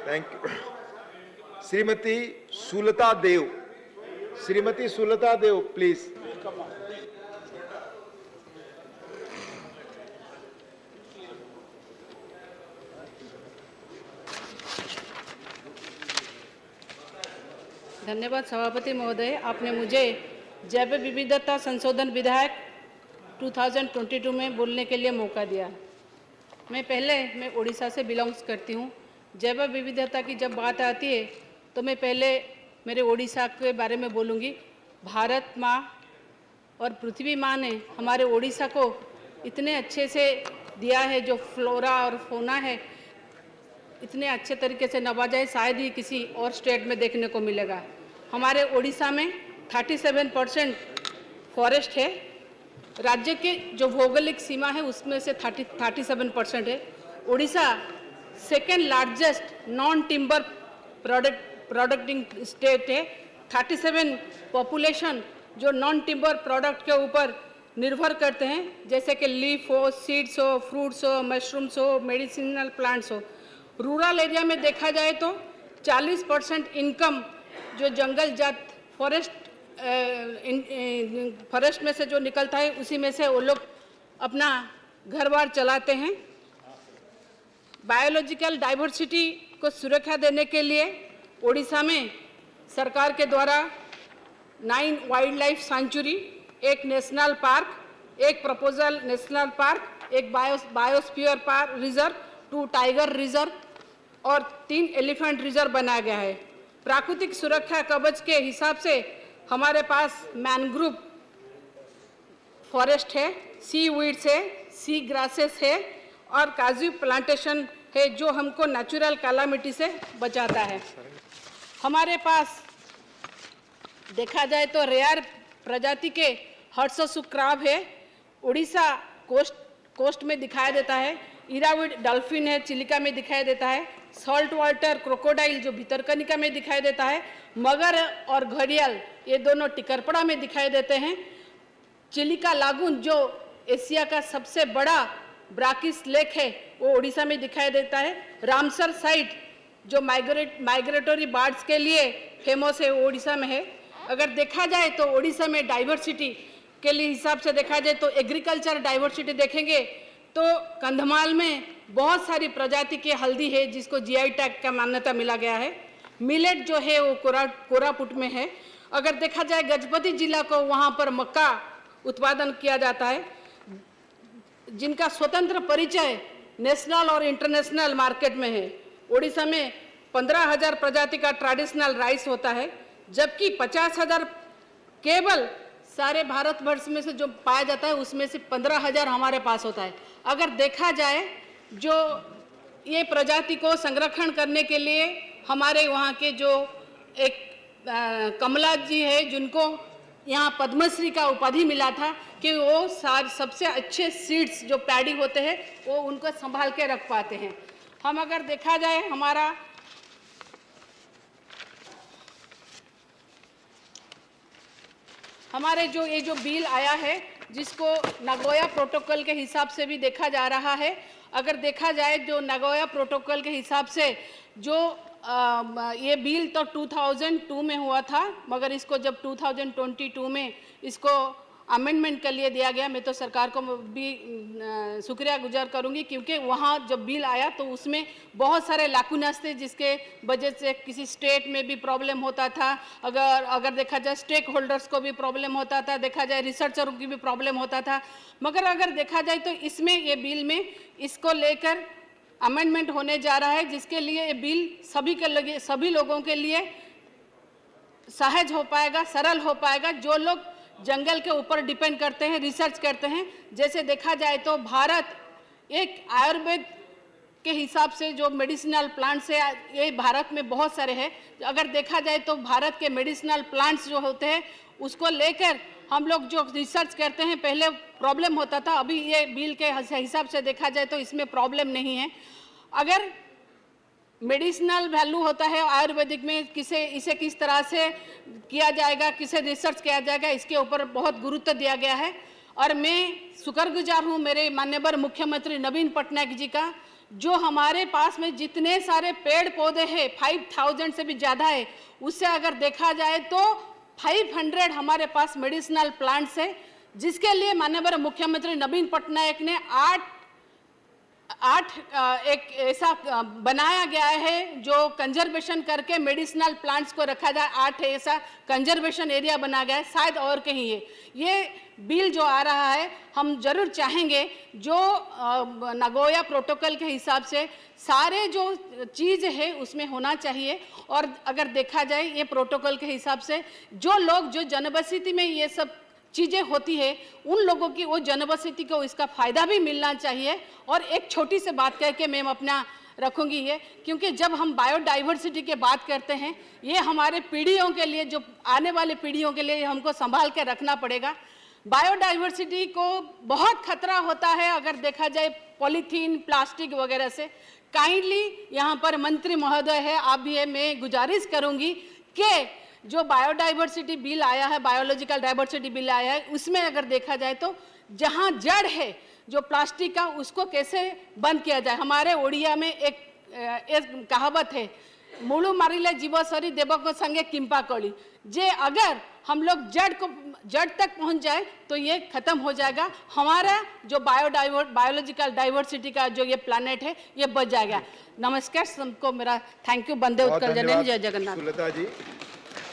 Thank you. Shrimati Sulata Dev, Shrimati Sulata Dev please. धन्यवाद सभापति महोदय, आपने मुझे जैव विविधता संशोधन विधेयक 2022 में बोलने के लिए मौका दिया। मैं उड़ीसा से बिलोंग्स करती हूँ। जैव विविधता की जब बात आती है तो मैं पहले मेरे उड़ीसा के बारे में बोलूँगी। भारत माँ और पृथ्वी माँ ने हमारे उड़ीसा को इतने अच्छे से दिया है, जो फ्लोरा और फोना है इतने अच्छे तरीके से नवाजा है, शायद ही किसी और स्टेट में देखने को मिलेगा। हमारे उड़ीसा में 37% फॉरेस्ट है। राज्य के जो भौगोलिक सीमा है उसमें से 37% है। Orissa second largest non timber प्रोडक्टिंग state है। 37 पॉपुलेशन जो नॉन टिम्बर प्रोडक्ट के ऊपर निर्भर करते हैं, जैसे कि लीफ हो, सीड्स हो, फ्रूट्स हो, मशरूम्स हो, मेडिसिनल प्लांट्स हो। रूरल एरिया में देखा जाए तो 40% इनकम जो जंगल जात फॉरेस्ट में से जो निकलता है उसी में से वो लोग अपना घर बार चलाते हैं। बायोलॉजिकल डाइवर्सिटी को सुरक्षा देने के लिए उड़ीसा में सरकार के द्वारा 9 वाइल्ड लाइफ सेंचुरी, एक नेशनल पार्क, एक प्रपोजल नेशनल पार्क, एक biosphere park reserve, 2 tiger reserve और 3 एलिफेंट रिजर्व बनाया गया है। प्राकृतिक सुरक्षा कवच के हिसाब से हमारे पास मैनग्रोव फॉरेस्ट है, सी वीड्स है, सी ग्रासेस है और काजू प्लांटेशन है जो हमको नेचुरल कैलामिटी से बचाता है। हमारे पास देखा जाए तो रेयर प्रजाति के हर्ससु क्रैब है, उड़ीसा कोस्ट में दिखाई देता है। इराविड डॉल्फिन है, चिलिका में दिखाई देता है। सॉल्ट वाटर क्रोकोडाइल जो भितरकनिका में दिखाई देता है। मगर और घड़ियाल ये दोनों टिकरपड़ा में दिखाई देते हैं। चिलिका लागून जो एशिया का सबसे बड़ा ब्राकिस लेक है वो उड़ीसा में दिखाई देता है। रामसर साइट जो माइग्रेटरी बर्ड्स के लिए फेमस है वो उड़ीसा में है। अगर देखा जाए तो उड़ीसा में डाइवर्सिटी के लिए हिसाब से देखा जाए तो एग्रीकल्चर डाइवर्सिटी देखेंगे तो कंधमाल में बहुत सारी प्रजाति की हल्दी है जिसको जीआई टैग का मान्यता मिला गया है। मिलेट जो है वो कोरापुट में है। अगर देखा जाए गजपति जिला को, वहाँ पर मक्का उत्पादन किया जाता है जिनका स्वतंत्र परिचय नेशनल और इंटरनेशनल मार्केट में है। उड़ीसा में 15,000 प्रजाति का ट्रेडिशनल राइस होता है, जबकि 50,000 केवल सारे भारतवर्ष में से जो पाया जाता है उसमें से 15,000 हमारे पास होता है। अगर देखा जाए जो ये प्रजाति को संरक्षण करने के लिए हमारे वहाँ के जो एक कमला जी है जिनको यहाँ पद्मश्री का उपाधि मिला था कि वो सबसे अच्छे सीड्स जो पैडी होते हैं वो उनको संभाल के रख पाते हैं। हम अगर देखा जाए हमारे जो ये जो बिल आया है जिसको नागोया प्रोटोकॉल के हिसाब से भी देखा जा रहा है। अगर देखा जाए जो नागोया प्रोटोकॉल के हिसाब से जो ये बिल तो 2002 में हुआ था, मगर इसको जब 2022 में इसको अमेंडमेंट के लिए दिया गया। मैं तो सरकार को भी शुक्रिया गुजार करूंगी क्योंकि वहाँ जब बिल आया तो उसमें बहुत सारे लाकुनास थे जिसके वजह से किसी स्टेट में भी प्रॉब्लम होता था। अगर देखा जाए स्टेक होल्डर्स को भी प्रॉब्लम होता था, देखा जाए रिसर्चरों की भी प्रॉब्लम होता था। मगर अगर देखा जाए तो इसमें ये बिल में इसको लेकर अमेंडमेंट होने जा रहा है जिसके लिए ये बिल सभी लोगों के लिए सहज हो पाएगा, सरल हो पाएगा जो लोग जंगल के ऊपर डिपेंड करते हैं, रिसर्च करते हैं। जैसे देखा जाए तो भारत एक आयुर्वेद के हिसाब से जो मेडिसिनल प्लांट्स है ये भारत में बहुत सारे हैं। अगर देखा जाए तो भारत के मेडिसिनल प्लांट्स जो होते हैं उसको लेकर हम लोग जो रिसर्च करते हैं पहले प्रॉब्लम होता था, अभी ये बिल के हिसाब से देखा जाए तो इसमें प्रॉब्लम नहीं है। अगर मेडिसिनल वैल्यू होता है आयुर्वेदिक में इसे किस तरह से किया जाएगा, किसे रिसर्च किया जाएगा, इसके ऊपर बहुत गुरुत्व दिया गया है। और मैं शुक्रगुजार हूँ मेरे माननीय मुख्यमंत्री नवीन पटनायक जी का जो हमारे पास में जितने सारे पेड़ पौधे हैं 5000 से भी ज़्यादा है, उससे अगर देखा जाए तो 500 हमारे पास मेडिसिनल प्लांट्स है, जिसके लिए माननीय मुख्यमंत्री नवीन पटनायक ने एक ऐसा बनाया गया है जो कंजर्वेशन करके मेडिसिनल प्लांट्स को रखा जाए। 8 ऐसा कंजर्वेशन एरिया बना गया है, शायद और कहीं है। ये बिल जो आ रहा है, हम जरूर चाहेंगे जो नगोया प्रोटोकॉल के हिसाब से सारे जो चीज़ है उसमें होना चाहिए। और अगर देखा जाए ये प्रोटोकॉल के हिसाब से जो लोग जो जनबसती में ये सब चीज़ें होती है, उन लोगों की वो जनबसती को इसका फ़ायदा भी मिलना चाहिए। और एक छोटी सी बात कह के मैं अपना रखूंगी ये, क्योंकि जब हम बायोडाइवर्सिटी की बात करते हैं, ये हमारे पीढ़ियों के लिए, जो आने वाले पीढ़ियों के लिए हमको संभाल के रखना पड़ेगा। बायोडाइवर्सिटी को बहुत खतरा होता है अगर देखा जाए पॉलीथीन, प्लास्टिक वगैरह से। काइंडली यहाँ पर मंत्री महोदय है, आप भी है, मैं गुजारिश करूँगी कि जो बायोडाइवर्सिटी बिल आया है, बायोलॉजिकल डाइवर्सिटी बिल आया है, उसमें अगर देखा जाए तो जहाँ जड़ है जो प्लास्टिक का, उसको कैसे बंद किया जाए। हमारे ओडिया में एक कहावत है, मुड़ू मारिले जीव सरी देव को संगे किंपा कड़ी। जे अगर हम लोग जड़ तक पहुंच जाए तो ये खत्म हो जाएगा। हमारा जो बायोलॉजिकल डाइवर्सिटी का जो ये प्लानेट है, ये बच जाएगा। नमस्कार सबको, मेरा थैंक यू। वंदे उत्कल जननी, जय जगन्नाथ। सुलता जी।